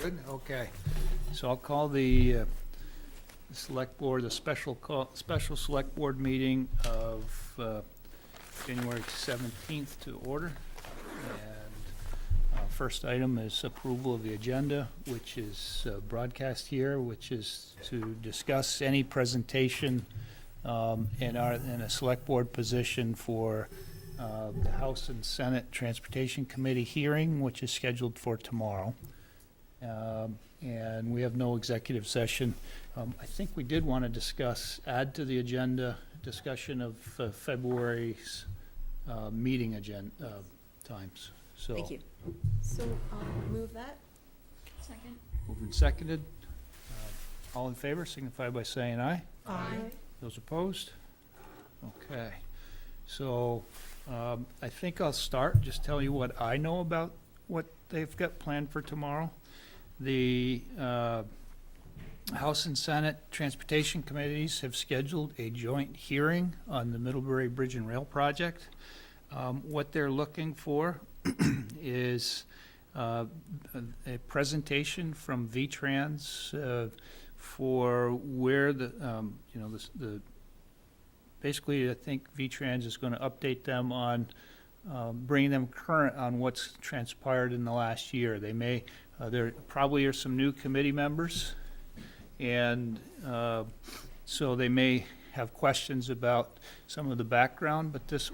Good, okay. So I'll call the Select Board, the special Select Board meeting of January 17th to order. And first item is approval of the agenda, which is broadcast here, which is to discuss any presentation in a Select Board position for the House and Senate Transportation Committee hearing, which is scheduled for tomorrow. And we have no executive session. I think we did want to add to the agenda, discussion of February's meeting agenda times. So Thank you. So move that. Second. moved and seconded. All in favor, signify by saying aye. Aye. Those opposed? Okay. So I think I'll start, just tell you what I know about what they've got planned for tomorrow. The House and Senate Transportation Committees have scheduled a joint hearing on the Middlebury Bridge and Rail Project. What they're looking for is a presentation from VTrans for where the basically I think VTrans is going to update them on bringing them current on what's transpired in the last year. They may there probably are some new committee members, and so they may have questions about some of the background, but this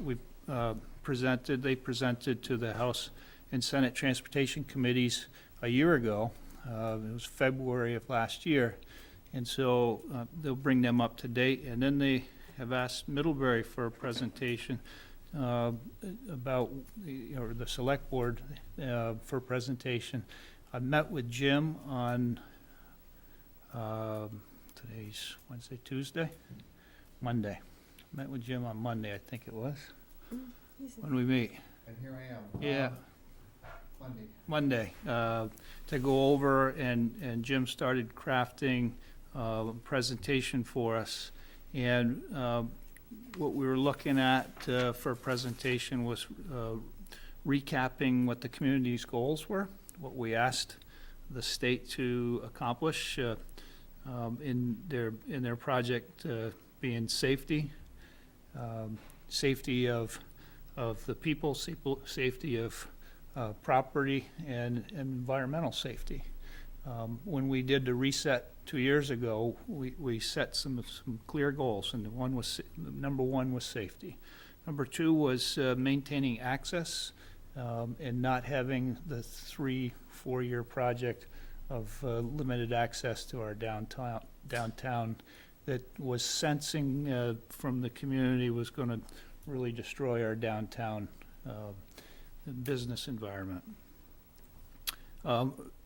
they presented to the House and Senate Transportation Committees a year ago. It was February of last year, and so they'll bring them up to date, and then they have asked Middlebury for a presentation about the Select Board for a presentation. I met with Jim on today's Monday. Met with Jim on Monday, I think it was. When we meet. And here I am. Yeah. Monday. To go over, and Jim started crafting a presentation for us. And what we were looking at for a presentation was recapping what the community's goals were, what we asked the state to accomplish in their project, being safety of the people, safety of property, and environmental safety. When we did the reset 2 years ago, we set some clear goals, and number one was safety. Number two was maintaining access and not having the 3-4 year project of limited access to our downtown that was sensing from the community was going to really destroy our downtown business environment.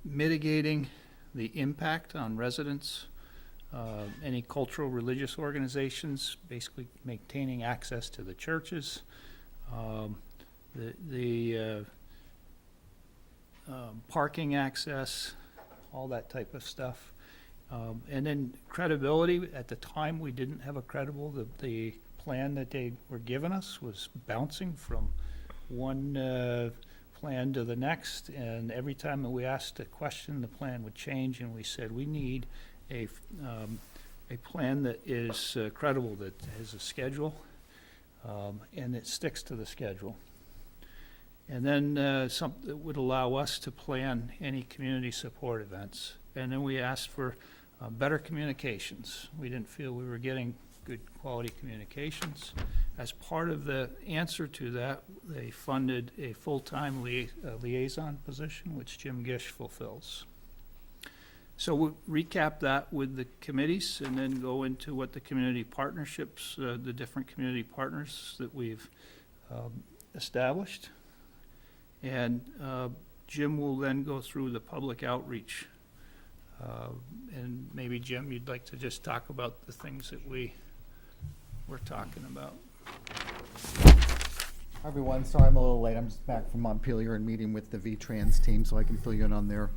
Mitigating the impact on residents, any cultural religious organizations, basically maintaining access to the churches, the parking access, all that type of stuff. And then credibility. At the time, we didn't have a credible. The plan that they were giving us was bouncing from one plan to the next, and every time that we asked a question, the plan would change, and we said we need a plan that is credible, that has a schedule, and it sticks to the schedule. And then something that would allow us to plan any community support events. And then we asked for better communications. We didn't feel we were getting good quality communications. As part of the answer to that, they funded a full-time liaison position, which Jim Gish fulfills. So we'll recap that with the committees and then go into what the community partnerships, the different community partners that we've established. And Jim will then go through the public outreach. And maybe, Jim, you'd like to just talk about the things that we're talking about. Hi, everyone. Sorry I'm a little late. I'm just back from Montpelier and meeting with the VTrans team, so I can fill you in on their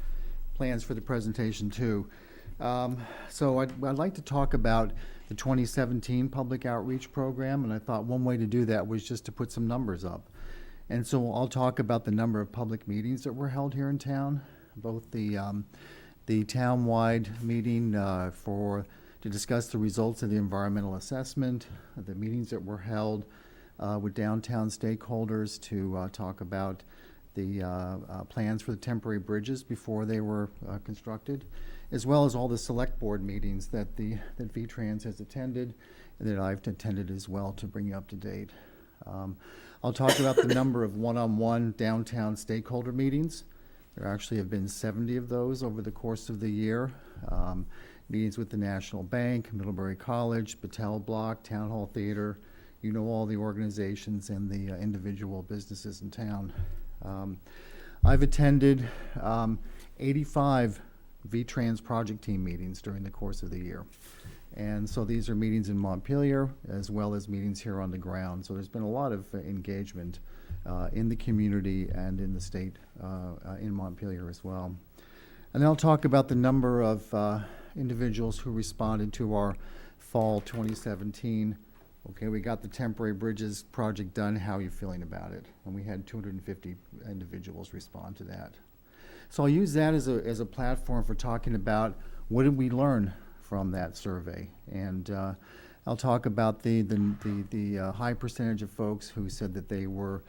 plans for the presentation, too. So I'd like to talk about the 2017 public outreach program, and I thought one way to do that was just to put some numbers up. And so I'll talk about the number of public meetings that were held here in town, both the town-wide meeting to discuss the results of the environmental assessment, the meetings that were held with downtown stakeholders to talk about the plans for the temporary bridges before they were constructed, as well as all the select board meetings that V-Trans has attended and that I've attended as well to bring you up to date. I'll talk about the number of one-on-one downtown stakeholder meetings. There actually have been 70 of those over the course of the year. Meetings with the National Bank, Middlebury College, Battelle Block, Town Hall Theater, you know, all the organizations and the individual businesses in town. I've attended 85 V-Trans project team meetings during the course of the year. And so these are meetings in Montpelier as well as meetings here on the ground. So there's been a lot of engagement in the community and in the state in Montpelier as well. And then I'll talk about the number of individuals who responded to our fall 2017. Okay, we got the temporary bridges project done. How are you feeling about it? And we had 250 individuals respond to that. So I'll use that as a platform for talking about what did we learn from that survey. And I'll talk about the high percentage of folks who said that they were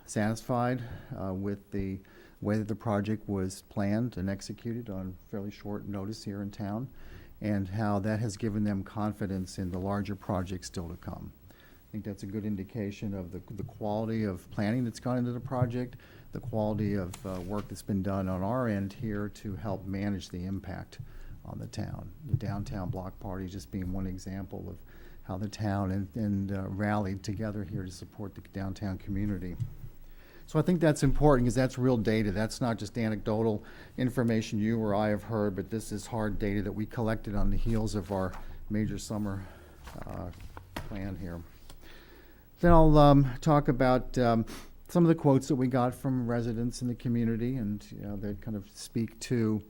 satisfied with the way that the project was planned and executed on fairly short notice here in town, and how that has given them confidence in the larger projects still to come. I think that's a good indication of the quality of planning that's gone into the project, the quality of work that's been done on our end here to help manage the impact on the town. The downtown block party just being one example of how the town rallied together here to support the downtown community. So I think that's important because that's real data. That's not just anecdotal information you or I have heard, but this is hard data that we collected on the heels of our major summer plan here. Then I'll talk about some of the quotes that we got from residents in the community, and they kind of speak to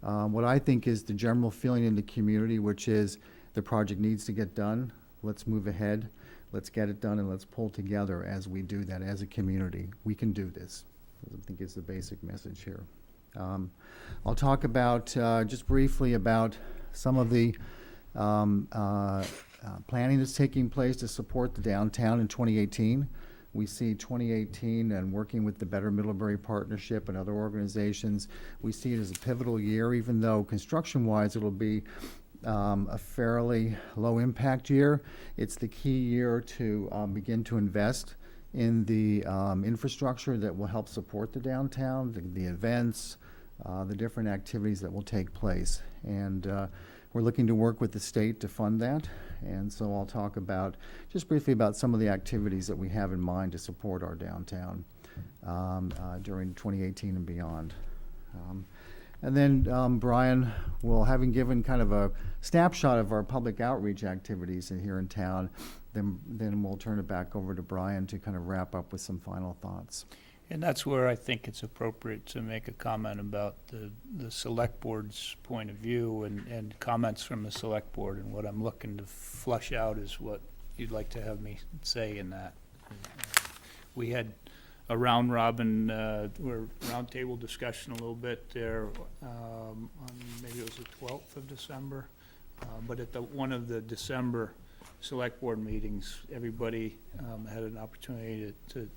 what I think is the general feeling in the community, which is the project needs to get done. Let's move ahead. Let's get it done, and let's pull together as we do that as a community. We can do this, I think is the basic message here. I'll talk about, just briefly, about some of the planning that's taking place to support the downtown in 2018. We see 2018 and working with the Better Middlebury Partnership and other organizations, we see it as a pivotal year, even though construction-wise it'll be a fairly low impact year. It's the key year to begin to invest in the infrastructure that will help support the downtown, the events, the different activities that will take place. And we're looking to work with the state to fund that. And so I'll talk about, just briefly, about some of the activities that we have in mind to support our downtown during 2018 and beyond. And then Brian will, having given kind of a snapshot of our public outreach activities here in town, then we'll turn it back over to Brian to kind of wrap up with some final thoughts. And that's where I think it's appropriate to make a comment about the select board's point of view and comments from the select board. And what I'm looking to flush out is what you'd like to have me say in that. We had a round robin, or round table discussion a little bit there on maybe it was the 12th of December. But at one of the December select board meetings, everybody had an opportunity to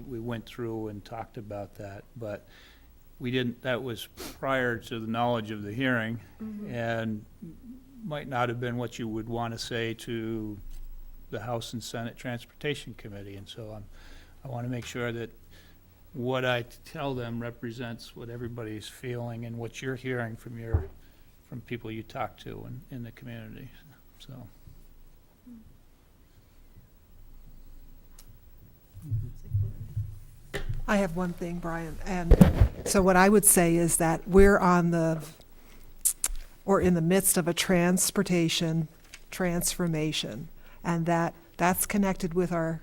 we went through and talked about that, but we didn't, that was prior to the knowledge of the hearing, and might not have been what you would want to say to the House and Senate Transportation Committee. And so I want to make sure that what I tell them represents what everybody's feeling and what you're hearing from people you talk to in the community. So. I have one thing, Brian, and so what I would say is that we're in the midst of a transportation transformation, and that's connected with our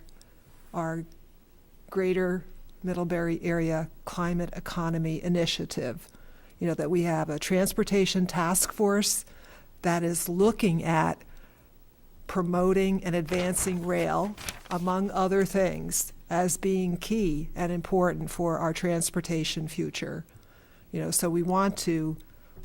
Greater Middlebury Area Climate Economy Initiative. You know, that we have a transportation task force that is looking at promoting and advancing rail, among other things, as being key and important for our transportation future. So we want to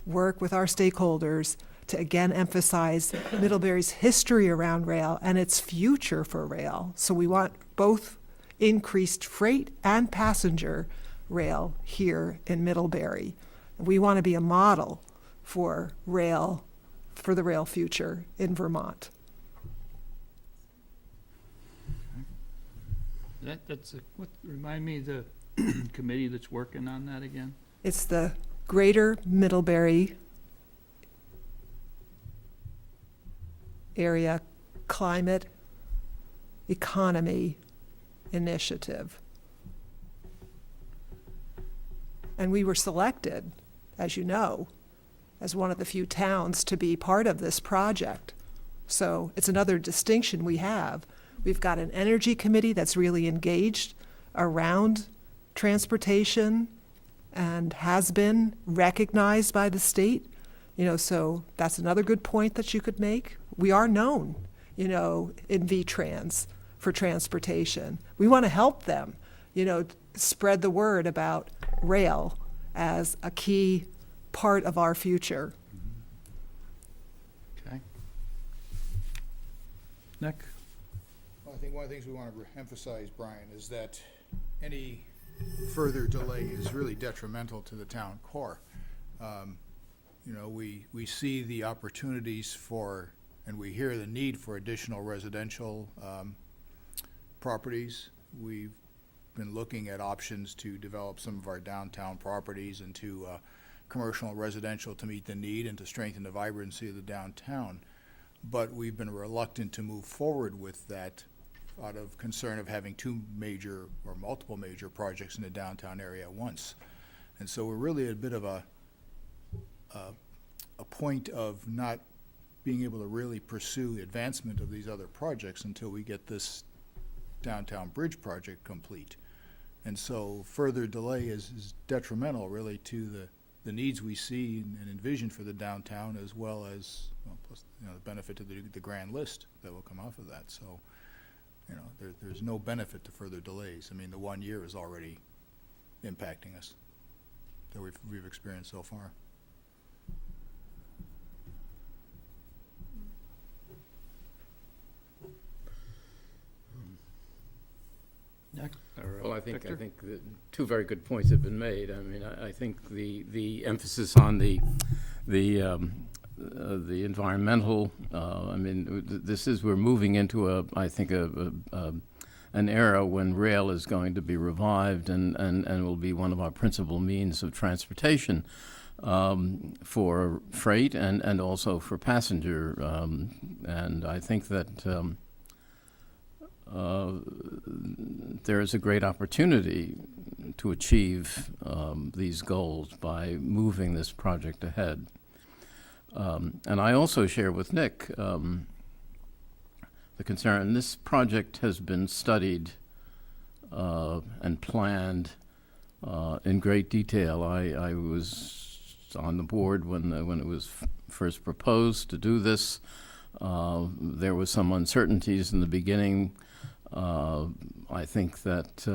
work with our stakeholders to again emphasize Middlebury's history around rail and its future for rail. So we want both increased freight and passenger rail here in Middlebury. We want to be a model for rail, for the rail future in Vermont. Remind me the committee that's working on that again? It's the Greater Middlebury Area Climate Economy Initiative. And we were selected, as you know, as one of the few towns to be part of this project. So it's another distinction we have. We've got an energy committee that's really engaged around transportation and has been recognized by the state. So that's another good point that you could make. We are known, in VTrans for transportation. We want to help them, spread the word about rail as a key part of our future. Okay. Nick? Well, I think one of the things we want to emphasize, Brian, is that any further delay is really detrimental to the town core. We see the opportunities for, and we hear the need for additional residential properties. We've been looking at options to develop some of our downtown properties into commercial and residential to meet the need and to strengthen the vibrancy of the downtown. But we've been reluctant to move forward with that out of concern of having two major or multiple major projects in the downtown area at once. And so we're really at a bit of a point of not being able to really pursue advancement of these other projects until we get this downtown bridge project complete. And so further delay is detrimental really to the needs we see and envision for the downtown, as well as plus, the benefit to the grand list that will come off of that. So there's no benefit to further delays. I mean, the 1 year is already impacting us that we've experienced so far. Nick? Well, I Victor? think that two very good points have been made. I mean, I think the emphasis on the environmental. We're moving into an era when rail is going to be revived and will be one of our principal means of transportation for freight and also for passenger. And I think that there is a great opportunity to achieve these goals by moving this project ahead. And I also share with Nick the concern. This project has been studied and planned in great detail. I was on the board when it was first proposed to do this. There was some uncertainties in the beginning. I think that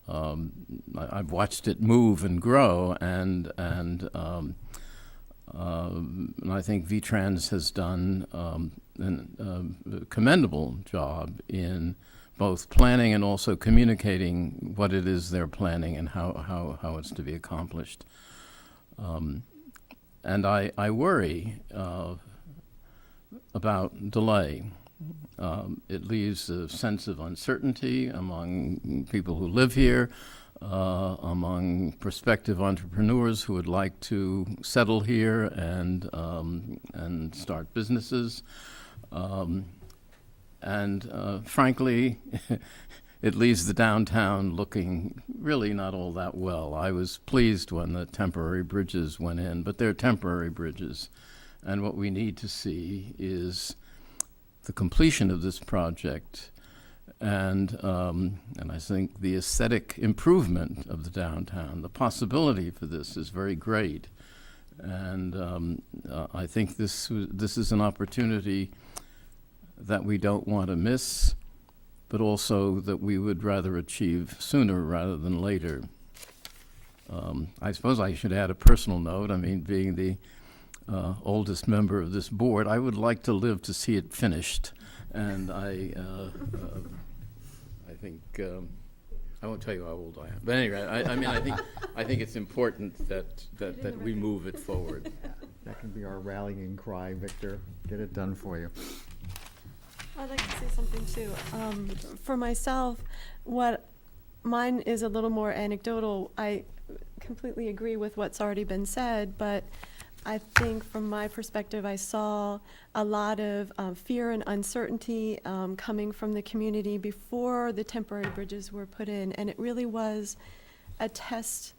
I've watched it move and grow, and I think VTrans has done a commendable job in both planning and also communicating what it is they're planning and how it's to be accomplished. And I worry about delay. It leaves a sense of uncertainty among people who live here, among prospective entrepreneurs who would like to settle here and start businesses. Frankly, it leaves the downtown looking really not all that well. I was pleased when the temporary bridges went in, but they're temporary bridges. And what we need to see is the completion of this project and I think the aesthetic improvement of the downtown. The possibility for this is very great. And I think this is an opportunity that we don't want to miss, but also that we would rather achieve sooner rather than later. I suppose I should add a personal note. I mean, being the oldest member of this board, I would like to live to see it finished. And I think, I won't tell you how old I am. But anyway, I mean, I think it's important that we move it forward. That can be our rallying cry, Victor. Get it done for you. I'd like to say something too. For myself, mine is a little more anecdotal. I completely agree with what's already been said, but I think from my perspective, I saw a lot of fear and uncertainty coming from the community before the temporary bridges were put in, and it really was a test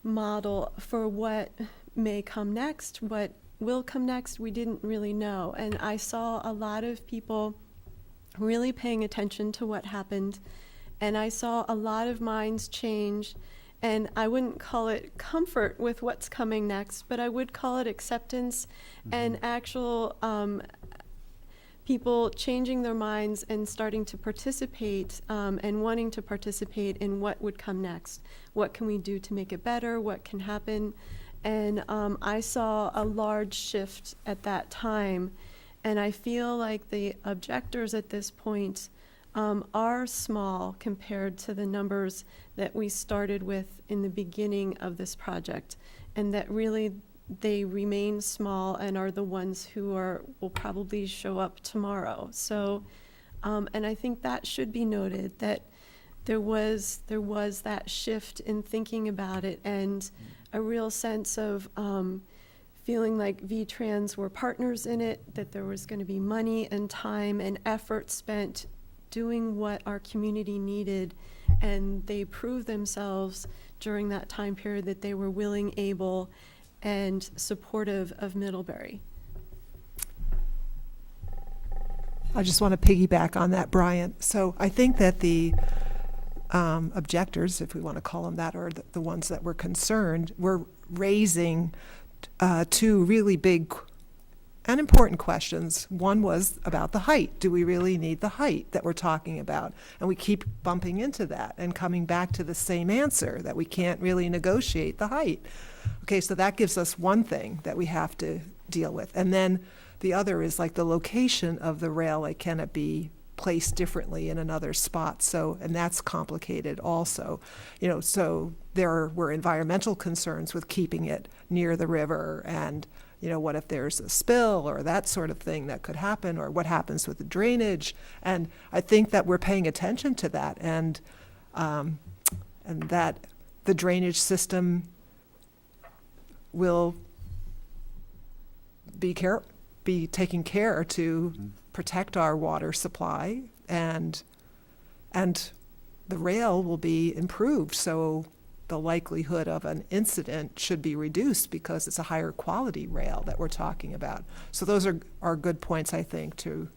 model for what may come next, what will come next. We didn't really know, and I saw a lot of people really paying attention to what happened, and I saw a lot of minds change. And I wouldn't call it comfort with what's coming next, but I would call it acceptance and actual people changing their minds and starting to participate and wanting to participate in what would come next. What can we do to make it better? What can happen? And I saw a large shift at that time. And I feel like the objectors at this point are small compared to the numbers that we started with in the beginning of this project, and that really they remain small and are the ones who will probably show up tomorrow. So, and I think that should be noted, that there was that shift in thinking about it, and a real sense of feeling like V-Trans were partners in it, that there was going to be money and time and effort spent doing what our community needed, and they proved themselves during that time period that they were willing, able, and supportive of Middlebury. I just want to piggyback on that, Brian. So I think that the objectors, if we want to call them that, or the ones that were concerned, were raising two really big and important questions. One was about the height. Do we really need the height that we're talking about? And we keep bumping into that and coming back to the same answer, that we can't really negotiate the height. Okay, so that gives us one thing that we have to deal with. And then the other is like the location of the rail. Like, can it be placed differently in another spot? So, and that's complicated also. You know, so there were environmental concerns with keeping it near the river, and you know, what if there's a spill or that sort of thing that could happen, or what happens with the drainage? And I think that we're paying attention to that, and that the drainage system will be taking care to protect our water supply, and the rail will be improved. So the likelihood of an incident should be reduced because it's a higher quality rail that we're talking about. So those are good points, I think, to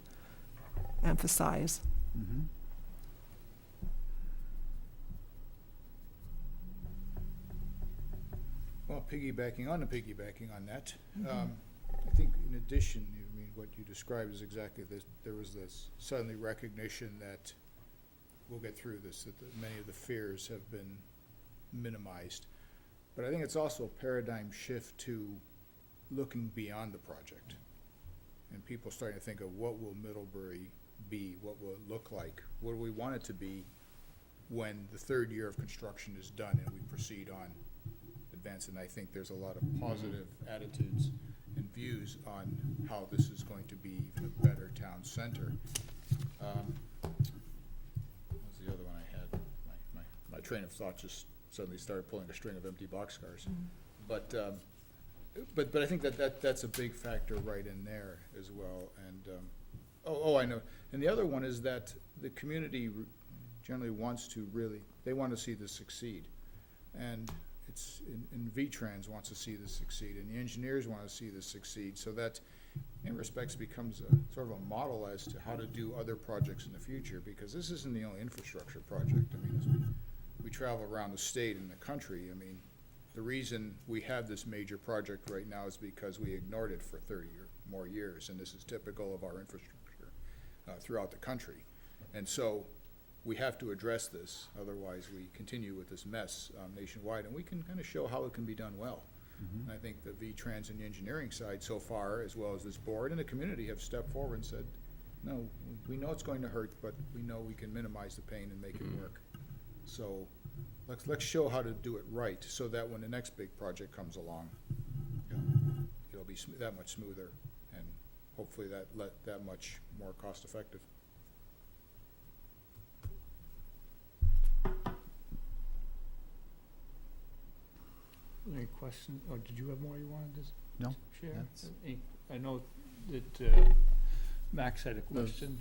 emphasize. Mm-hmm. Well, piggybacking on that, I think in addition, I mean, what you described is exactly this. There was this suddenly recognition that we'll get through this, that many of the fears have been minimized. But I think it's also a paradigm shift to looking beyond the project, and people starting to think of what will Middlebury be, what will it look like, what do we want it to be when the third year of construction is done and we proceed on advance. And I think there's a lot of positive attitudes and views on how this is going to be even a better town center. What was the other one I had? My train of thought just suddenly started pulling a string of empty boxcars. But I think that's a big factor right in there as well. And I know. And the other one is that the community generally wants to they want to see this succeed, and and V-Trans wants to see this succeed, and the engineers want to see this succeed. So that, in respects, becomes a sort of a model as to how to do other projects in the future. Because this isn't the only infrastructure project. I mean, as we travel around the state and the country, I mean, the reason we have this major project right now is because we ignored it for 30 or more years, and this is typical of our infrastructure throughout the country. And so we have to address this, otherwise we continue with this mess nationwide, and we can kind of show how it can be done well. And I think the V-Trans and the engineering side so far, as well as this board and the community, have stepped forward and said, no, we know it's going to hurt, but we know we can minimize the pain and make it work. So let's show how to do it right, so that when the next big project comes along, it'll be that much smoother, and hopefully that much more cost-effective. Any questions, or did you have more you wanted to No, share? that's- I know that Max had a question.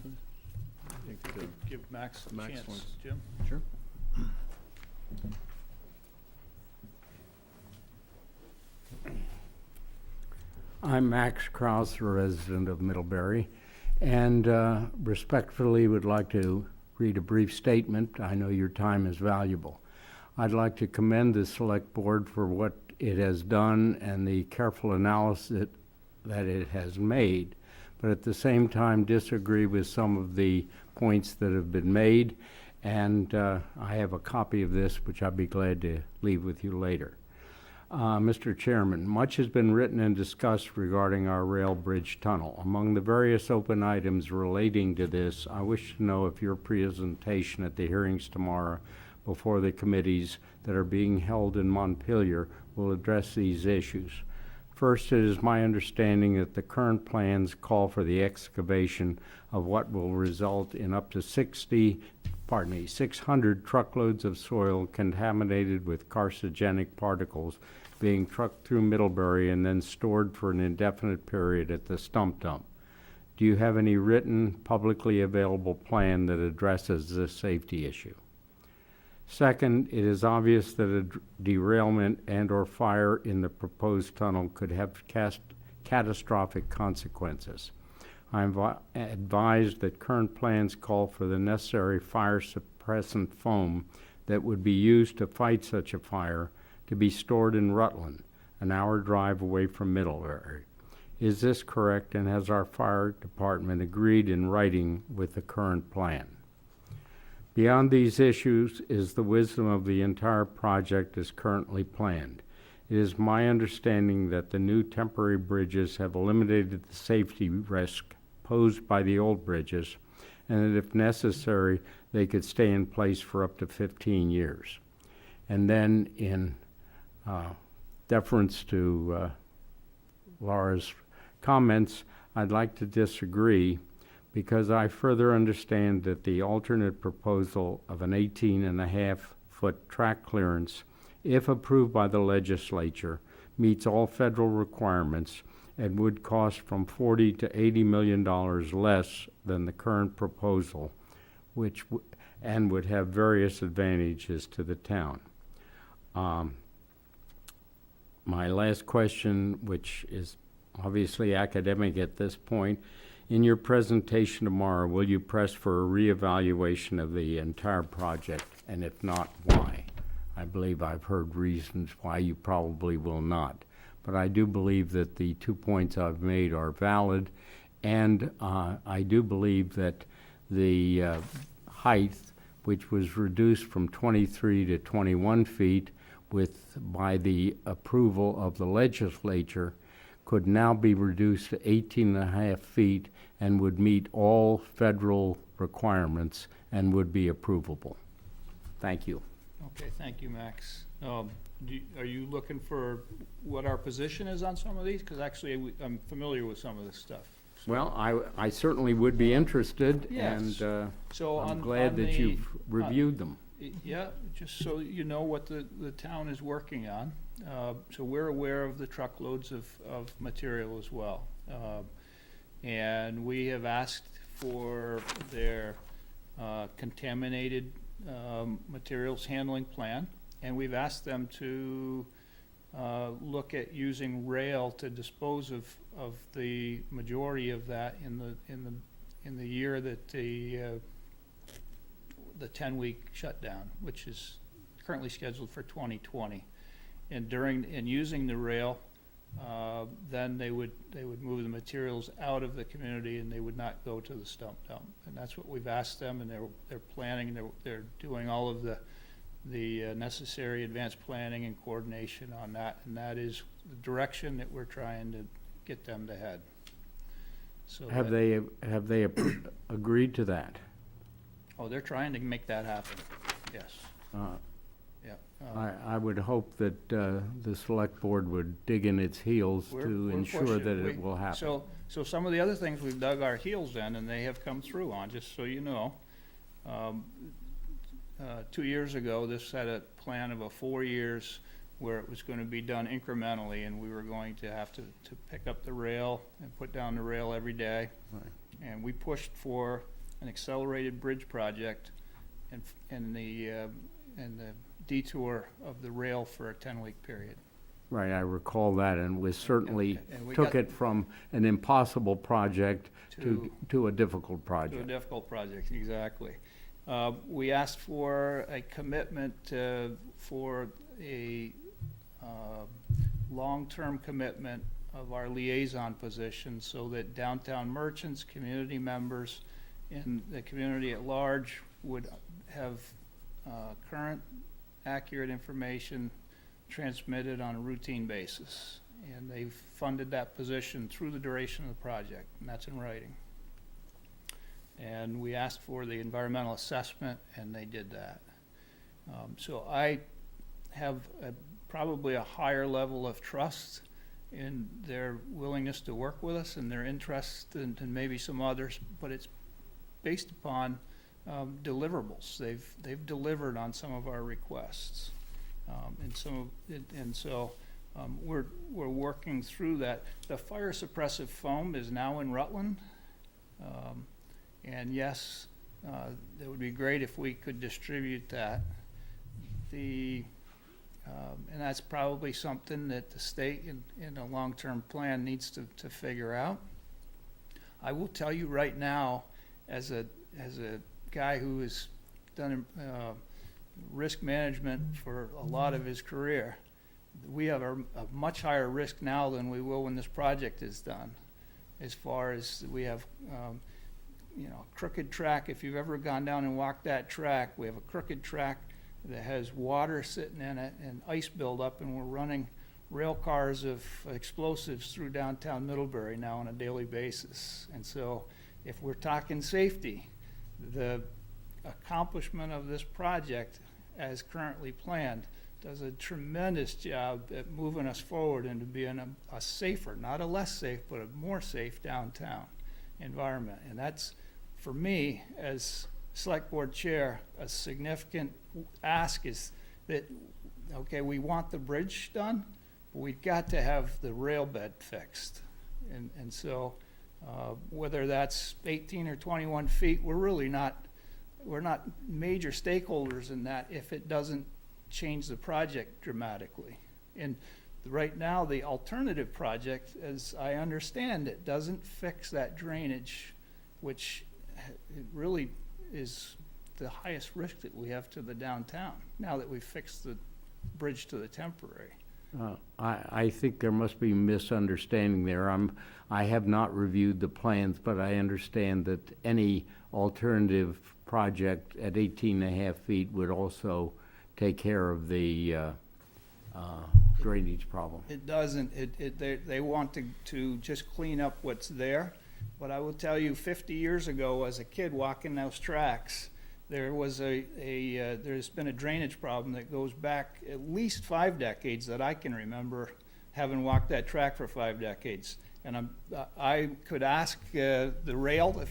I think we could give Max a Max chance. wants- Jim? Sure. I'm Max Kraus, a resident of Middlebury, and respectfully would like to read a brief statement. I know your time is valuable. I'd like to commend the Select Board for what it has done and the careful analysis that it has made, but at the same time disagree with some of the points that have been made, and I have a copy of this which I'd be glad to leave with you later. Mr. Chairman, much has been written and discussed regarding our rail bridge tunnel. Among the various open items relating to this, I wish to know if your presentation at the hearings tomorrow before the committees that are being held in Montpelier will address these issues. First, it is my understanding that the current plans call for the excavation of what will result in up to 600 truckloads of soil contaminated with carcinogenic particles being trucked through Middlebury and then stored for an indefinite period at the stump dump. Do you have any written, publicly available plan that addresses this safety issue? Second, it is obvious that a derailment and/or fire in the proposed tunnel could have catastrophic consequences. I am advised that current plans call for the necessary fire suppressant foam that would be used to fight such a fire to be stored in Rutland, an hour drive away from Middlebury. Is this correct, and has our fire department agreed in writing with the current plan? Beyond these issues is the wisdom of the entire project as currently planned. It is my understanding that the new temporary bridges have eliminated the safety risk posed by the old bridges, and that if necessary, they could stay in place for up to 15 years. And then in deference to Laura's comments, I'd like to disagree, because I further understand that the alternate proposal of an 18.5-foot track clearance, if approved by the legislature, meets all federal requirements and would cost from $40 to $80 million less than the current proposal, and would have various advantages to the town. My last question, which is obviously academic at this point, in your presentation tomorrow, will you press for a reevaluation of the entire project, and if not, why? I believe I've heard reasons why you probably will not, but I do believe that the 2 points I've made are valid, and I do believe that the height, which was reduced from 23 to 21 feet by the approval of the legislature, could now be reduced to 18.5 feet and would meet all federal requirements and would be approvable. Thank you. Okay, thank you, Max. Are you looking for what our position is on some of these? Because actually, I'm familiar with some of this stuff. Well, I certainly would be interested, Yes. and So I'm on glad that you've reviewed them. Yeah, just so you know what the town is working on. So we're aware of the truckloads of material as well. And we have asked for their contaminated materials handling plan, and we've asked them to look at using rail to dispose of the majority of that in the year that the 10-week shutdown, which is currently scheduled for 2020. And using the rail, then they would move the materials out of the community and they would not go to the stump dump. And that's what we've asked them, and they're planning, they're doing all of the necessary advanced planning and coordination on that, and that is the direction that we're trying to get them to head. So Have they agreed to that? Oh, they're trying to make that happen, yes, Uh, yeah. I would hope that the select board would dig in its heels We're to ensure pushing. that it will happen. So some of the other things we've dug our heels in, and they have come through on, just so you know. 2 years ago, this had a plan of 4 years where it was going to be done incrementally, and we were going to have to pick up the rail and put down the rail every day. Right. And we pushed for an accelerated bridge project and the detour of the rail for a 10-week period. Right, I recall that, and we certainly And we took got- it from an impossible project To- to a difficult To a project. difficult project, exactly. We asked for a commitment for a long-term commitment of our liaison position so that downtown merchants, community members, and the community at large would have current, accurate information transmitted on a routine basis. And they've funded that position through the duration of the project, and that's in writing. And we asked for the environmental assessment, and they did that. So I have probably a higher level of trust in their willingness to work with us and their interest than maybe some others, but it's based upon deliverables. They've delivered on some of our requests. We're working through that. The fire suppressive foam is now in Rutland. And yes, it would be great if we could distribute that. And that's probably something that the state in a long-term plan needs to figure out. I will tell you right now, as a guy who has done risk management for a lot of his career, we have a much higher risk now than we will when this project is done. As far as we have, crooked track. If you've ever gone down and walked that track, we have a crooked track that has water sitting in it and ice buildup, and we're running rail cars of explosives through downtown Middlebury now on a daily basis. And so if we're talking safety, the accomplishment of this project as currently planned does a tremendous job at moving us forward into being a safer, not a less safe, but a more safe downtown environment. And that's, for me, as Select Board Chair, a significant ask is that, okay, we want the bridge done, but we've got to have the rail bed fixed. And so whether that's 18 or 21 feet, we're not major stakeholders in that if it doesn't change the project dramatically. And right now, the alternative project, as I understand it, doesn't fix that drainage, which it really is the highest risk that we have to the downtown, now that we've fixed the bridge to the temporary. I think there must be misunderstanding there. I have not reviewed the plans, but I understand that any alternative project at 18.5 feet would also take care of the drainage problem. It doesn't, they want to just clean up what's there. But I will tell you, 50 years ago, as a kid walking those tracks, there's been a drainage problem that goes back at least 5 decades that I can remember, having walked that track for 5 decades. And I could ask the rail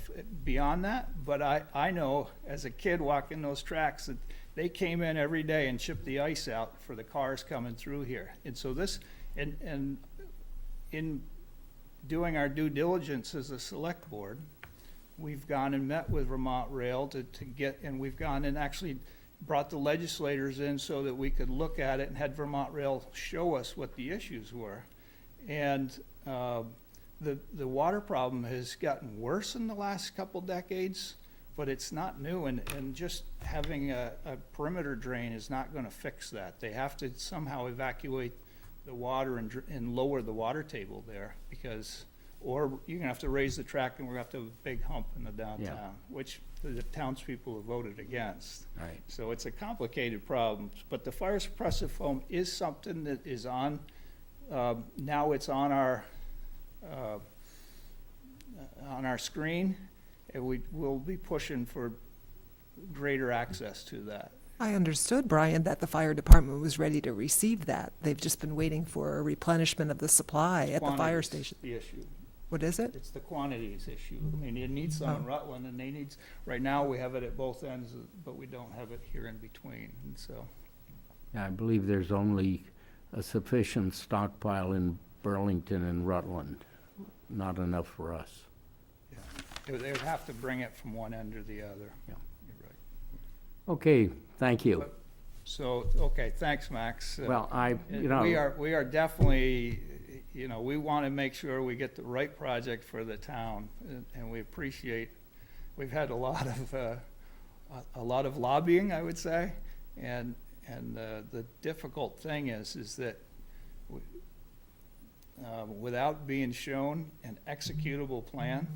beyond that, but I know as a kid walking those tracks that they came in every day and chipped the ice out for the cars coming through here. And so in doing our due diligence as a select board, we've gone and met with Vermont Rail and we've gone and actually brought the legislators in so that we could look at it and had Vermont Rail show us what the issues were. And the water problem has gotten worse in the last couple decades, but it's not new, and just having a perimeter drain is not going to fix that. They have to somehow evacuate the water and lower the water table there, because, or you're gonna have to raise the track and we're gonna have to have a big hump in the downtown, which the townspeople have voted against. Right. So it's a complicated problem, but the fire suppressive foam is something that is on, now it's on our screen, and we'll be pushing for greater access to that. I understood, Brian, that the fire department was ready to receive that. They've just been waiting for a replenishment of the supply at the fire Quantity's station. the issue. What is it? It's the quantities issue. I mean, you need some in Rutland, and right now, we have it at both ends, but we don't have it here in between, and so. I believe there's only a sufficient stockpile in Burlington and Rutland, not enough for us. They would have to bring it from one end or the other. Yeah. You're right. Okay, thank you. So, okay, thanks, Max. Well, We are definitely, we want to make sure we get the right project for the town, and we appreciate, we've had a lot of lobbying, I would say, and the difficult thing is that without being shown an executable plan,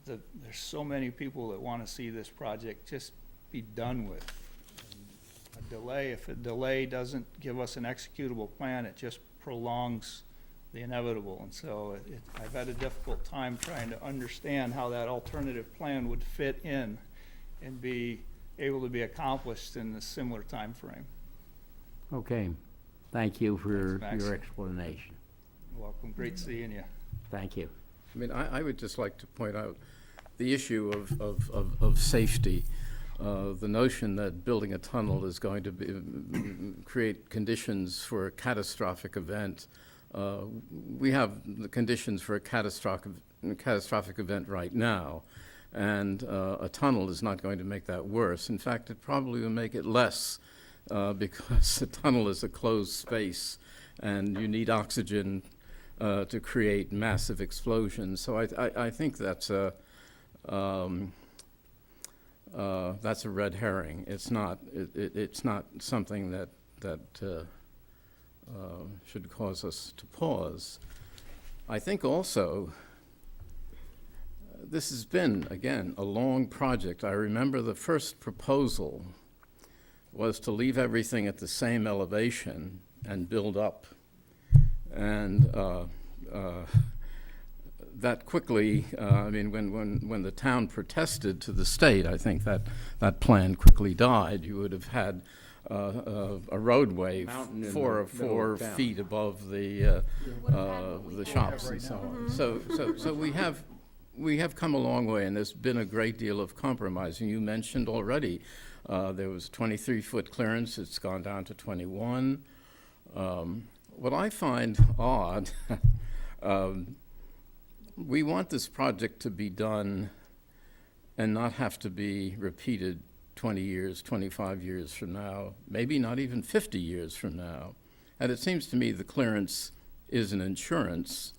there's so many people that want to see this project just be done with. If a delay doesn't give us an executable plan, it just prolongs the inevitable. And so I've had a difficult time trying to understand how that alternative plan would fit in and be able to be accomplished in a similar time frame. Okay, thank you for Thanks, Max. your explanation. Welcome, great seeing you. Thank you. I mean, I would just like to point out the issue of safety. The notion that building a tunnel is going to create conditions for a catastrophic event. We have the conditions for a catastrophic event right now, and a tunnel is not going to make that worse. In fact, it probably will make it less, because a tunnel is a closed space, and you need oxygen to create massive explosions. So I think that's a red herring. It's not something that should cause us to pause. I think also this has been, again, a long project. I remember the first proposal was to leave everything at the same elevation and build up. And that quickly, when the town protested to the state, I think that plan quickly died. You would have had a roadway Mountain in 4 the middle of town. feet above the shops and so on. So we have come a long way, and there's been a great deal of compromising. You mentioned already there was 23-foot clearance. It's gone down to 21. What I find odd, we want this project to be done and not have to be repeated 20 years, 25 years from now, maybe not even 50 years from now. And it seems to me the clearance is an insurance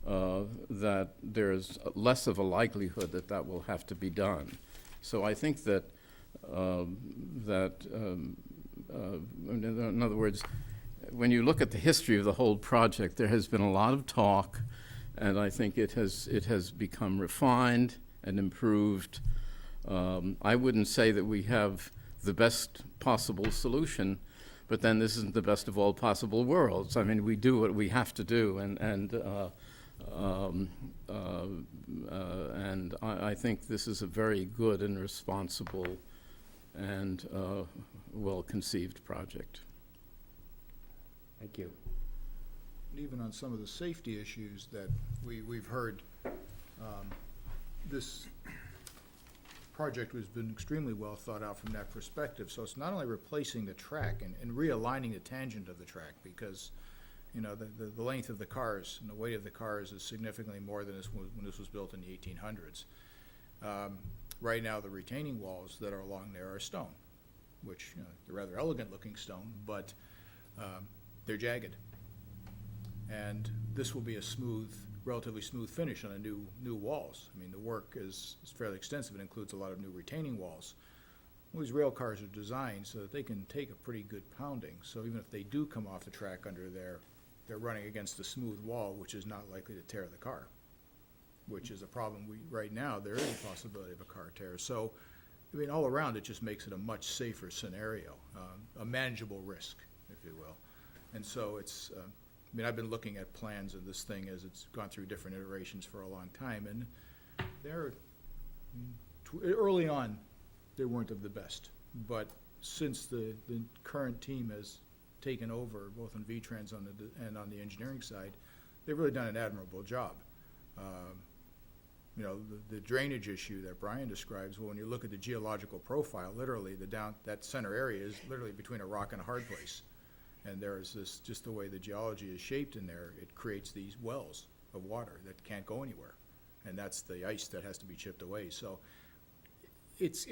that there's less of a likelihood that will have to be done. So I think that, in other words, when you look at the history of the whole project, there has been a lot of talk, and I think it has become refined and improved. I wouldn't say that we have the best possible solution, but then this isn't the best of all possible worlds. I mean, we do what we have to do, and I think this is a very good and responsible and well-conceived project. Thank you. And even on some of the safety issues that we've heard, this project has been extremely well thought out from that perspective. So it's not only replacing the track and realigning the tangent of the track, because the length of the cars and the weight of the cars is significantly more than when this was built in the 1800s. Right now, the retaining walls that are along there are stone, which they're rather elegant-looking stone, but they're jagged. And this will be a relatively smooth finish on the new walls. I mean, the work is fairly extensive. It includes a lot of new retaining walls. Well, these rail cars are designed so that they can take a pretty good pounding, so even if they do come off the track under there, they're running against a smooth wall, which is not likely to tear the car, which is a problem. Right now, there is a possibility of a car tear. So, I mean, all around, it just makes it a much safer scenario, a manageable risk, if you will. And so it's, I mean, I've been looking at plans of this thing as it's gone through different iterations for a long time, and early on, they weren't of the best. But since the current team has taken over, both on V-Trans and on the engineering side, they've really done an admirable job. You know, the drainage issue that Brian describes, well, when you look at the geological profile, literally that center area is literally between a rock and a hard place. And there's this, just the way the geology is shaped in there, it creates these wells of water that can't go anywhere. And that's the ice that has to be chipped away. So it's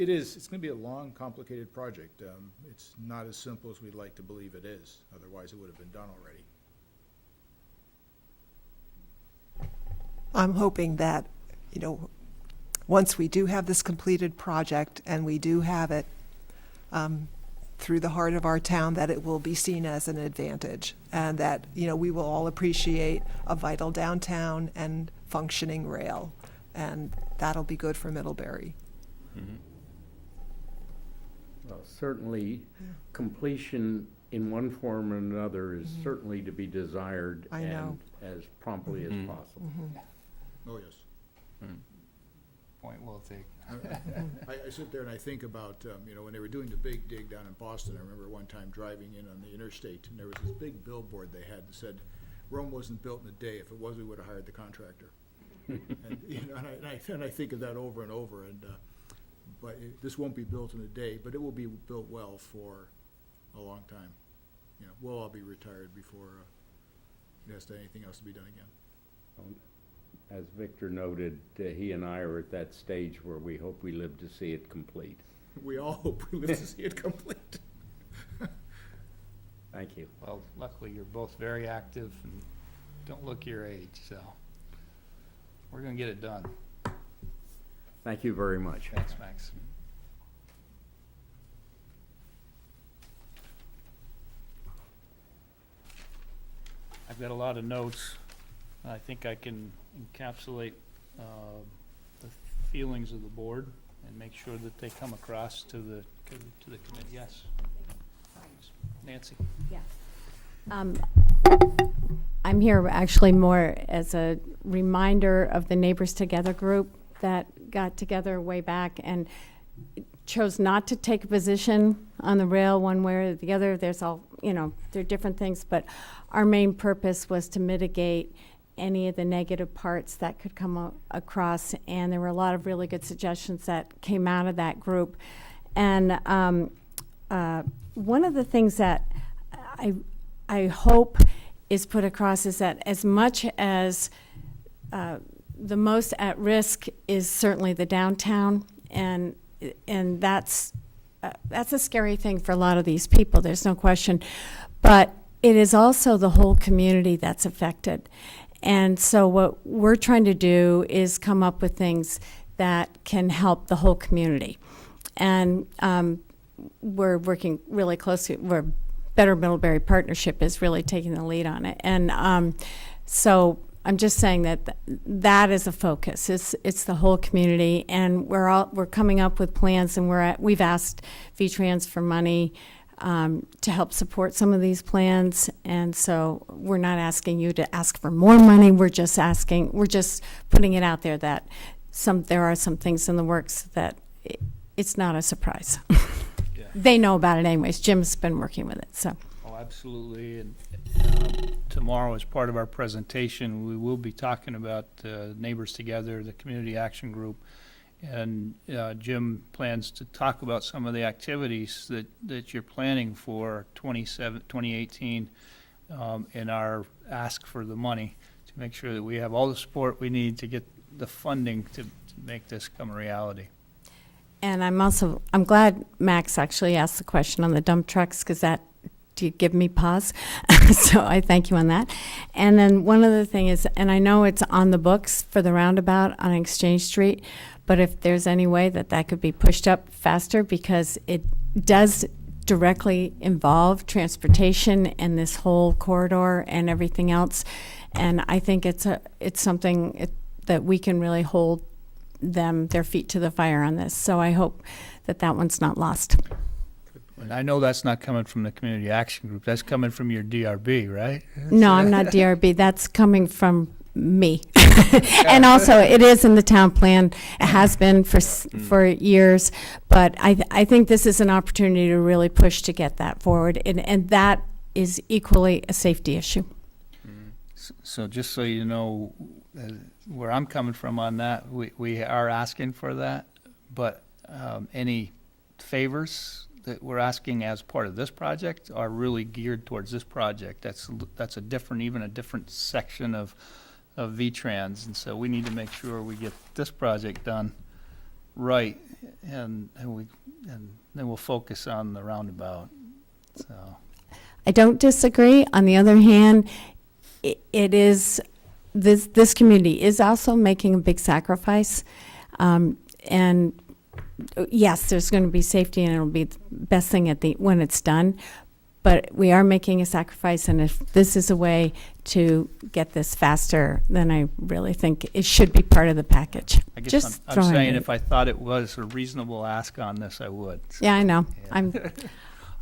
gonna be a long, complicated project. It's not as simple as we'd like to believe it is. Otherwise, it would have been done already. I'm hoping that, you know, once we do have this completed project and we do have it through the heart of our town, that it will be seen as an advantage, and that, you know, we will all appreciate a vital downtown and functioning rail, and that'll be good for Middlebury. Well, certainly, completion in one form or another is certainly to be desired. I know. And as promptly as possible. Oh, yes. Point well taken. I sit there and I think about, you know, when they were doing the big dig down in Boston, I remember one time driving in on the interstate, and there was this big billboard they had that said, Rome wasn't built in a day. If it was, we would have hired the contractor. And, you know, and I think of that over and over, and, but this won't be built in a day, but it will be built well for a long time. You know, we'll all be retired before there's anything else to be done again. As Victor noted, he and I are at that stage where we hope we live to see it complete. We all hope we live to see it complete. Thank you. Well, luckily, you're both very active and don't look your age, so we're gonna get it done. Thank you very much. Thanks, Max. I've got a lot of notes. I think I can encapsulate the feelings of the board and make sure that they come across to the committee. Yes. Nancy? Yes. I'm here actually more as a reminder of the Neighbors Together group that got together way back and chose not to take a position on the rail one way or the other. There's all, you know, there are different things, but our main purpose was to mitigate any of the negative parts that could come across, and there were a lot of really good suggestions that came out of that group. And one of the things that I hope is put across is that as much as the most at risk is certainly the downtown, and that's a scary thing for a lot of these people, there's no question, but it is also the whole community that's affected. And so what we're trying to do is come up with things that can help the whole community. And we're working really closely. Better Middlebury Partnership is really taking the lead on it. And so I'm just saying that that is a focus. It's the whole community, and we're coming up with plans, and we've asked V-Trans for money to help support some of these plans. And so we're not asking you to ask for more money. We're just putting it out there that there are some things in the works that it's not a surprise. Yeah. They know about it anyways. Jim's been working with it, so. Oh, absolutely. And tomorrow, as part of our presentation, we will be talking about Neighbors Together, the Community Action Group. And Jim plans to talk about some of the activities that you're planning for 2018 and our ask for the money to make sure that we have all the support we need to get the funding to make this come a reality. And I'm glad Max actually asked the question on the dump trucks, because that to give me pause. So I thank you on that. And then one other thing is, and I know it's on the books for the roundabout on Exchange Street, but if there's any way that that could be pushed up faster, because it does directly involve transportation and this whole corridor and everything else. And I think it's something that we can really hold their feet to the fire on this. So I hope that one's not lost. And I know that's not coming from the Community Action Group. That's coming from your DRB, right? No, I'm not DRB. That's coming from me. And also, it is in the town plan. It has been for years. But I think this is an opportunity to really push to get that forward. And that is equally a safety issue. So just so you know where I'm coming from on that, we are asking for that. But any favors that we're asking as part of this project are really geared towards this project. That's a different section of V-Trans, and so we need to make sure we get this project done right, and then we'll focus on the roundabout. So I don't disagree. On the other hand, it is this community is also making a big sacrifice, and yes, there's going to be safety, and it'll be the best thing when it's done. But we are making a sacrifice, and if this is a way to get this faster, then I really think it should be part of the package. I guess Just I'm throwing saying it. if I thought it was a reasonable ask on this, I would. So, Yeah, I know. yeah.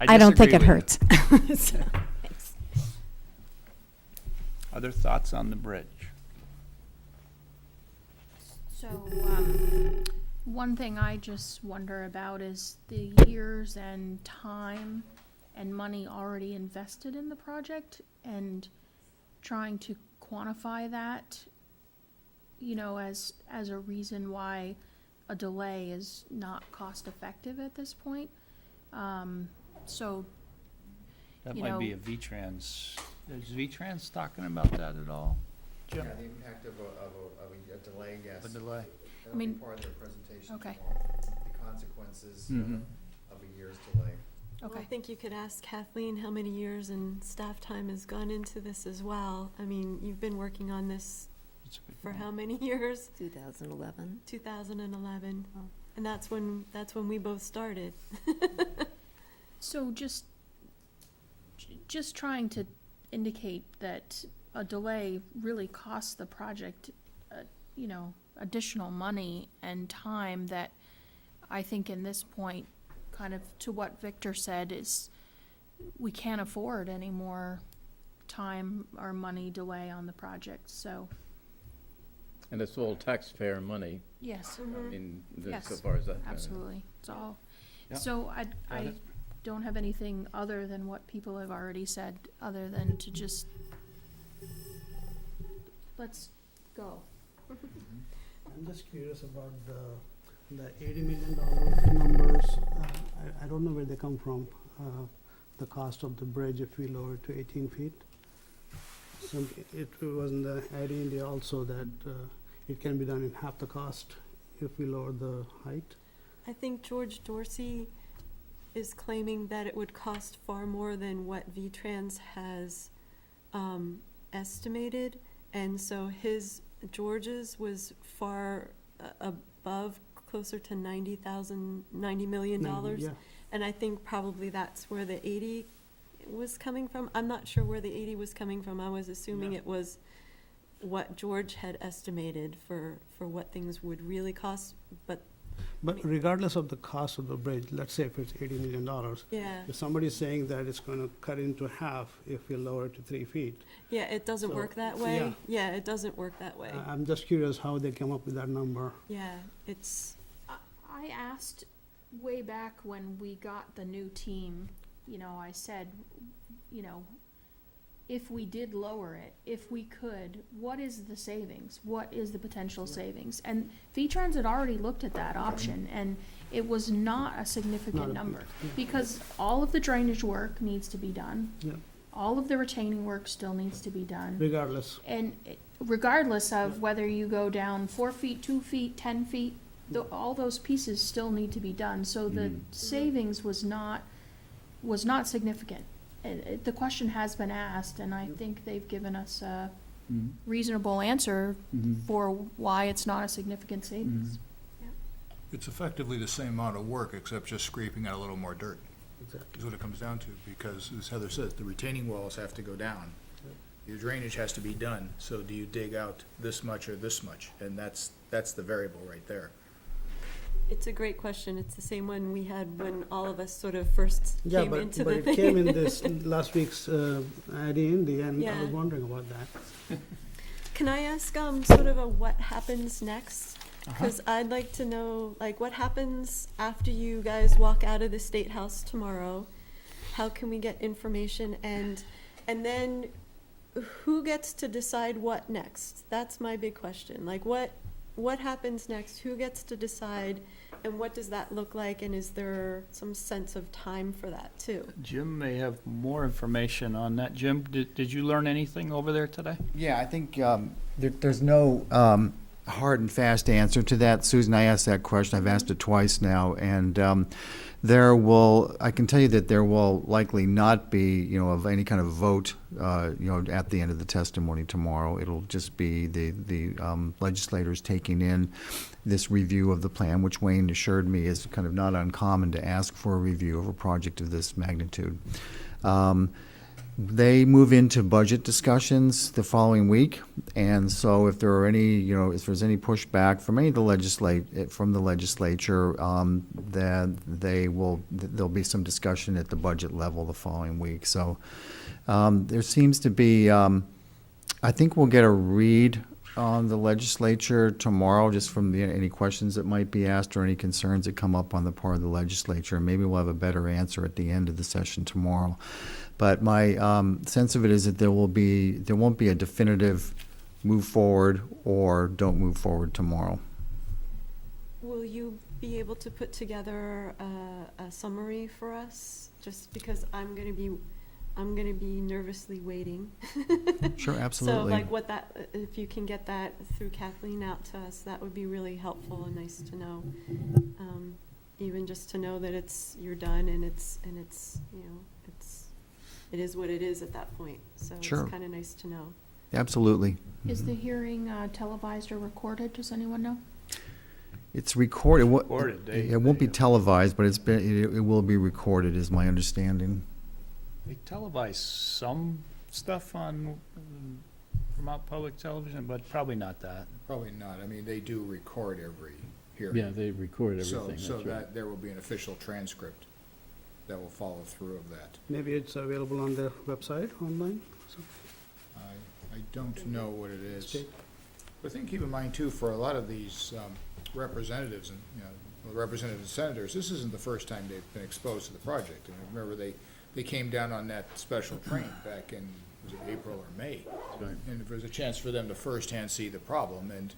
I don't think disagree it with you. hurts. So, thanks. Other thoughts on the bridge? So, one thing I just wonder about is the years and time and money already invested in the project, and trying to quantify that, as a reason why a delay is not cost effective at this point. So, That You might know- be a V-Trans. Is V-Trans talking about that at all? Jim? Yeah, the impact of a delay, yes. A delay. That'll be mean- part of their presentation Okay. tomorrow, the consequences Mhm. of a year's delay. Well, I okay, think you could ask Kathleen how many years and staff time has gone into this as well. I mean, you've been working on this It's a good for point. how many years? 2011. 2011. And that's when we both started. so just trying to indicate that a delay really costs the project, additional money and time that I think in this point, kind of to what Victor said, is we can't afford any more time or money delay on the project, so, And it's all taxpayer money, yes, I mean, Yes, so far as that. absolutely, it's all. Yeah. So I it. don't have anything other than what people have already said, other than to just, let's go. I'm just curious about the $80 million numbers. I don't know where they come from. The cost of the bridge if we lower it to 18 feet. It was in the idea also that it can be done in half the cost if we lower the height. I think George Dorsey is claiming that it would cost far more than what V-Trans has estimated. And so George's was far above, closer to $90 million. Yeah. And I think probably that's where the 80 was coming from. I'm not sure where the 80 was coming from. I was assuming Yeah. it was what George had estimated for what things would really cost, but But regardless of the cost of the bridge, let's say if it's $80 million, yeah. if somebody's saying that it's going to cut into half if we lower it to 3 feet, Yeah, it doesn't So, work that way. yeah. Yeah, it doesn't work that way. I'm just curious how they come up with that number. Yeah, it's, I asked way back when we got the new team, I said, if we did lower it, if we could, what is the savings? What is the potential savings? And V-Trans had already looked at that option, and it was not a significant Not a number. big- yeah. Because all of the drainage work needs to be done. Yeah. All of the retaining work still needs to be done. Regardless. And regardless of whether you go down 4 feet, 2 feet, 10 feet, all those pieces still need to be done. So the savings was not significant. the question has been asked, and I think they've given us a Mhm. reasonable answer Mhm. for why it's not a significant savings. It's effectively the same amount of work, except just scraping out a little more dirt, Exactly. is what it comes down to, because as Heather says, the retaining walls have to go down. Your drainage has to be done, so do you dig out this much or this much? And that's the variable right there. It's a great question. It's the same one we had when all of us sort of first Yeah, came into but the it thing. came in this last week's Addy Indy, and I Yeah. was wondering about that. Can I ask sort of a what happens next? Because I'd like to know, like, what happens after you guys walk out of the State House tomorrow? How can we get information? And then who gets to decide what next? That's my big question. Like, what happens next? Who gets to decide? And what does that look like? And is there some sense of time for that too? Jim may have more information on that. Jim, did you learn anything over there today? Yeah, I think there's no hard and fast answer to that. Susan, I asked that question. I've asked it twice now, and I can tell you that there will likely not be, of any kind of vote, at the end of the testimony tomorrow. It'll just be the legislators taking in this review of the plan, which Wayne assured me is kind of not uncommon to ask for a review of a project of this magnitude. They move into budget discussions the following week, and so if there are any, if there's any pushback from any of the from the legislature, then there'll be some discussion at the budget level the following week. So there seems to be, I think we'll get a read on the legislature tomorrow, just from any questions that might be asked or any concerns that come up on the part of the legislature. Maybe we'll have a better answer at the end of the session tomorrow. But my sense of it is that there won't be a definitive move forward or don't move forward tomorrow. Will you be able to put together a summary for us? Just because I'm gonna be nervously waiting. Sure, So absolutely. like if you can get that through Kathleen out to us, that would be really helpful and nice to know. Even just to know that you're done and it is what it is at that point. So Sure. it's kind of nice to know. Absolutely. Is the hearing televised or recorded? Does anyone know? It's recorded. Recorded. It won't be televised, but it will be recorded, is my understanding. They televise some stuff on Vermont Public Television, but probably not that. Probably not. I mean, they do record every hearing. Yeah, they record So everything, that's right. that there will be an official transcript that will follow through of that. Maybe it's available on their website online? So- I don't know what it is. State. But then keep in mind too, for a lot of these representatives and, representatives and senators, this isn't the first time they've been exposed to the project. And remember, they came down on that special train back in, was it April or May? Right. And there was a chance for them to firsthand see the problem, and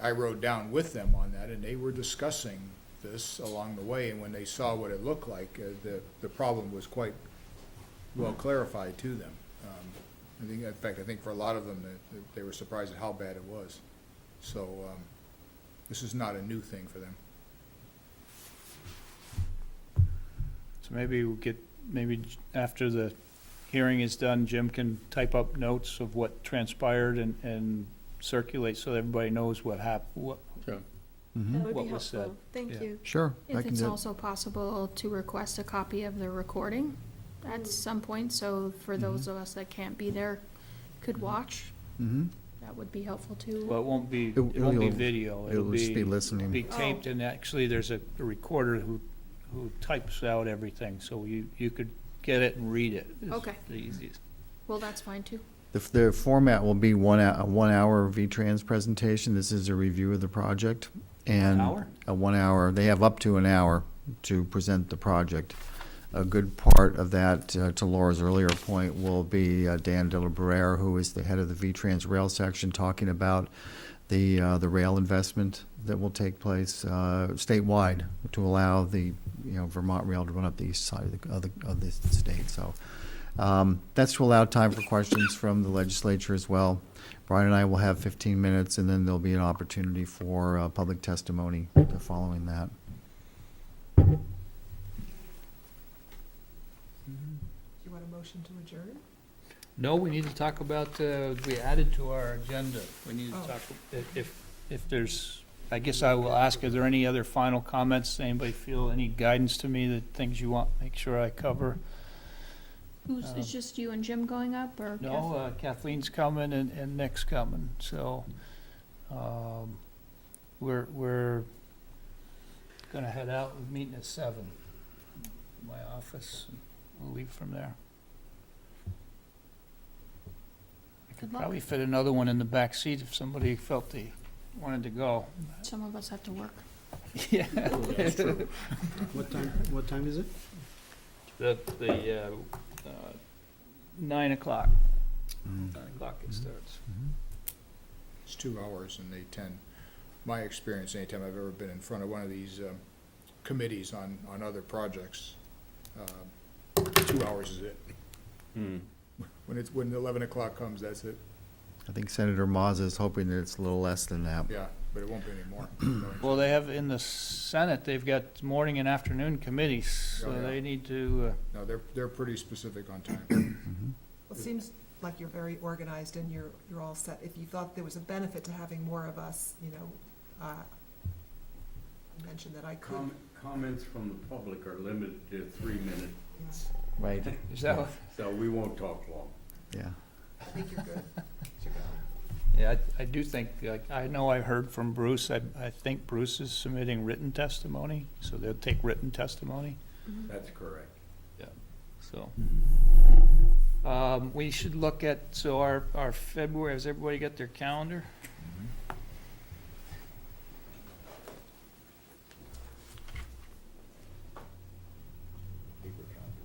I rode down with them on that, and they were discussing this along the way, and when they saw what it looked like, the problem was quite well clarified to them. I think for a lot of them, they were surprised at how bad it was. So, this is not a new thing for them. So maybe after the hearing is done, Jim can type up notes of what transpired and circulate so everybody knows what happened, That Mhm. would What be was said. helpful. Thank Yeah. you. Sure, I If can it's do it. also possible to request a copy of the recording at some point, so for those of us that can't be there, could watch, Mhm. that would be helpful too. Well, it won't be It'll- video. It'll just be Be listening. taped, and actually, there's a recorder who types out everything, so you could get it and read it. It's Okay. the easiest. Well, that's fine too. The format will be a 1 hour V-Trans presentation. This is a review of the project. And hour? A 1 hour. They have up to an hour to present the project. A good part of that, to Laura's earlier point, will be Dan De La Barrera, who is the head of the V-Trans rail section, talking about the rail investment that will take place statewide to allow the Vermont Rail to run up the east side of the state. So that's to allow time for questions from the legislature as well. Brian and I will have 15 minutes, and then there'll be an opportunity for public testimony following that. You want to motion to adjourn? No, we need to talk about, we added to our agenda. We need to Oh. talk, if there's, I guess I will ask, are there any other final comments? Anybody feel any guidance to me, that things you want, make sure I cover? Who's, it's just you and Jim going up, or? No, Kathleen's coming and Nick's coming, so, we're gonna head out, we're meeting at 7, my office, and we'll leave from there. I could Good luck. probably fit another one in the back seat if somebody felt they wanted to go. Some of us have to work. Yeah. What time is it? The 9 o'clock. Mm. 9 o'clock it starts. It's 2 hours, and they tend, my experience, anytime I've ever been in front of one of these committees on other projects, 2 hours is it. When 11 o'clock comes, that's it. I think Senator Mazza is hoping that it's a little less than that. Yeah, but it won't be anymore. Well, they have, in the Senate, they've got morning and afternoon committees, so Oh, yeah. they need to, No, they're pretty specific on time. Well, it seems like you're very organized and you're all set. If you thought there was a benefit to having more of us, I mentioned that I could. Comments from the public are limited to 3 minutes, Right, is that what? so we won't talk long. yeah. I think you're good. Yeah, I do think, like, I know I heard from Bruce, I think Bruce is submitting written testimony, so they'll take written testimony, That's correct. so. We should look at, so our February, has everybody got their calendar?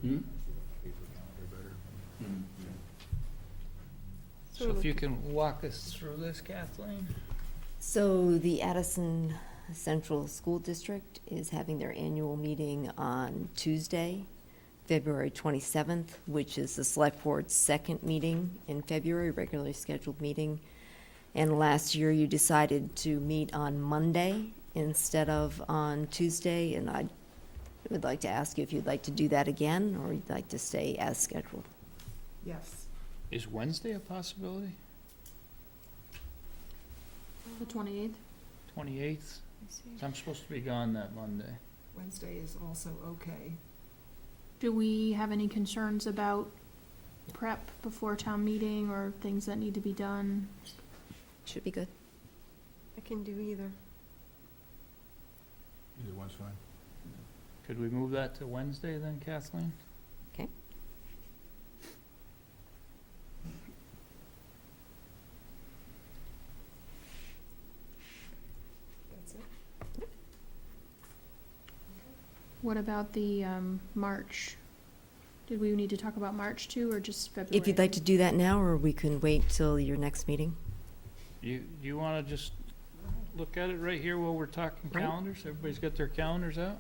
Hmm? So if you can walk us through this, Kathleen? So the Addison Central School District is having their annual meeting on Tuesday, February 27th, which is the Select Board's second meeting in February, regularly scheduled meeting. And last year you decided to meet on Monday instead of on Tuesday, and I would like to ask you if you'd like to do that again, or you'd like to stay as scheduled. Yes. Is Wednesday a possibility? The 28th? 28th? I'm supposed to be gone that Monday. Wednesday is also okay. Do we have any concerns about prep before town meeting, or things that need to be done? Should be good. I can do either. Either one's fine. Could we move that to Wednesday then, Kathleen? Okay. That's it. What about the March? Did we need to talk about March too, or just February? If you'd like to do that now, or we can wait till your next meeting. You wanna just look at it right here while we're talking Right. calendars? Everybody's got their calendars out?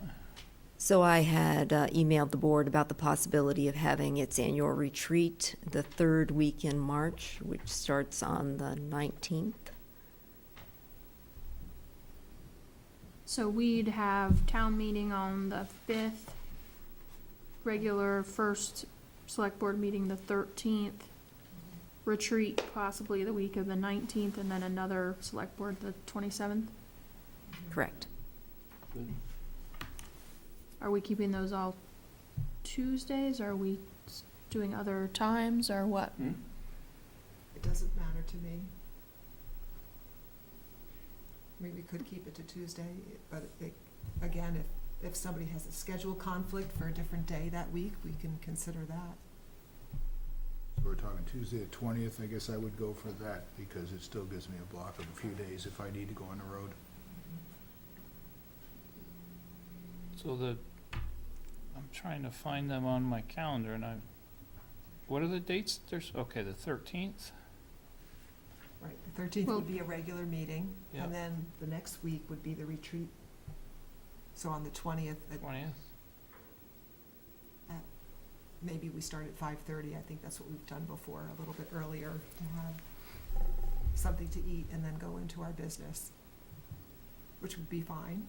So I had emailed the board about the possibility of having its annual retreat the third week in March, which starts on the 19th. So we'd have town meeting on the 5th, regular first select board meeting the 13th, retreat possibly the week of the 19th, and then another select board the 27th. Correct. Are we keeping those all Tuesdays? Are we doing other times, or what? It doesn't matter to me. I mean, we could keep it to Tuesday, but again, if somebody has a schedule conflict for a different day that week, we can consider that. So we're talking Tuesday the 20th, I guess I would go for that, because it still gives me a block of a few days if I need to go on the road. So I'm trying to find them on my calendar, and what are the dates? Okay, the 13th? Right, the 13th Well- would be a regular meeting, Yeah. and then the next week would be the retreat. So on the 20th, 20th? maybe we start at 5:30. I think that's what we've done before, a little bit earlier, to have something to eat and then go into our business, which would be fine,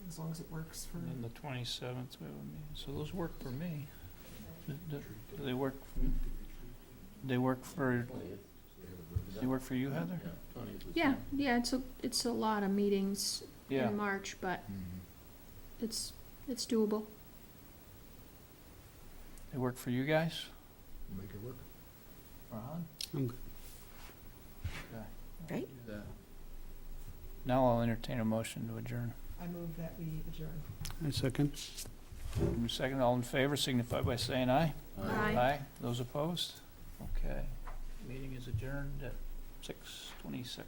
as long as it works for. And then the 27th, we have a meeting, so those work for me. Do they work, they work for you, Heather? Yeah, yeah, it's a lot of meetings Yeah. in March, but it's doable. They work for you guys? Make it work. Ron? I'm good. Okay. Great. Do that. Now I'll entertain a motion to adjourn. I move that we adjourn. I second. Move second, all in favor, signify by saying aye. Aye. Those opposed? Okay. Meeting is adjourned at 6:26.